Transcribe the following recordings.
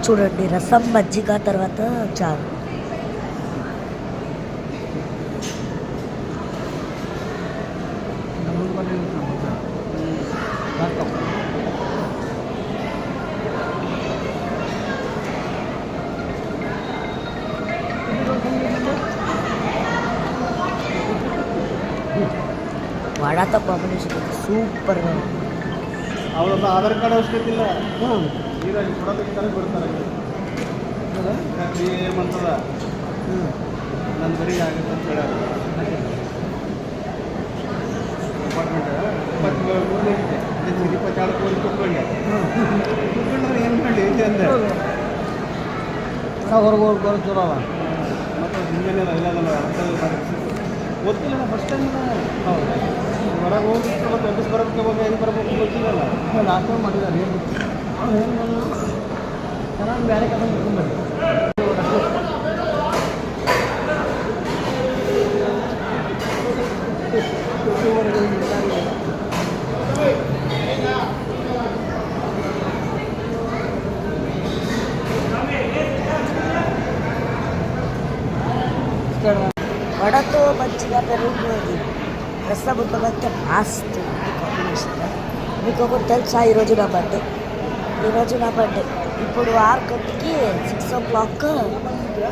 చూడండి, రసం మజ్జిగ తర్వాత చారు. ವಡಾತ ಕಾಂಬಿನೇಷನ್ ಸೂಪರ್గా ఉంది. ಅವರೊಬ್ಬ ಆಧಾರ್ ಕಾರ್ಡ್ ಅವಶ್ಯಕತೆ ಇಲ್ಲ. ನೀರಲ್ಲಿ ಕೊಡೋದಕ್ಕೆ ಬರ್ತಾರೆ ಏಮಂತದ ನನ್ನ ಬರೀ ಆಗುತ್ತೆ ಅಂತ ಹೇಳ್ಯಾರ. ಅಪಾರ್ಟ್ಮೆಂಟ್ 23 ಐತೆ, 22 ಕೋಟಿ ಕುತ್ಕೊಂಡೆ ಏನು ಮಾಡಿ ಅಂದೆ. ಹೊರಗೆ ಹೋಗಿ ಬರೋ ಚಲೋ ಅಲ್ಲ. ಮತ್ತು ಹಿಂಗೇನೆ ಇಲ್ಲದಲ್ಲ ಗೊತ್ತಿಲ್ಲ. ಫಸ್ಟ್ ಟೈಮ್ ಹೊರಗೆ ಹೋಗಿ ಮತ್ತು ವಾಪಸ್ ಬರೋದಕ್ಕೆ ಹೋಗಿ ಹೆಂಗೆ ಬರ್ಬೇಕು ಗೊತ್ತಿಲ್ಲಲ್ಲ. ಲಾಸ್ಟ್ ಟೈಮ್ ಮಾಡಿದ್ದಾರೆ ಏನು ಚೆನ್ನಾಗಿ ಬೇರೆ ಕಡೆ ಇಟ್ಕೊಂಡ್ಬರ್ರಿ. వడతో మంచిగా పెరుగు రసం ఉండమంటే మస్తు కాంబినేషన్. మీకు ఒకటి తెలుసా, ఈరోజు నా బర్త్డే. ఇప్పుడు 6 గంటకి 6 o'clock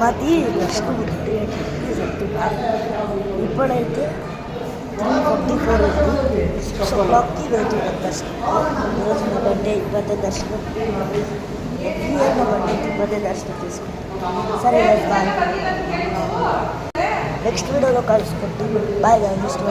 మాది దర్శనం ఉంది. చెప్తున్నారు ఇప్పుడైతే 3:44 ఉంది. 6 o'clockకి వెళ్తున్నాం దర్శనం. ఈరోజు నా బర్త్డే, ఇబ్బంది దర్శనం. ఎవ్రీ ఇయర్ నా బర్త్డే ఇబ్బంది దర్శనం తీసుకుంటాం. సరే బాయ్. నెక్స్ట్ వీడియోలో కలుసుకుంటాం. బాయ్. నెక్స్ట్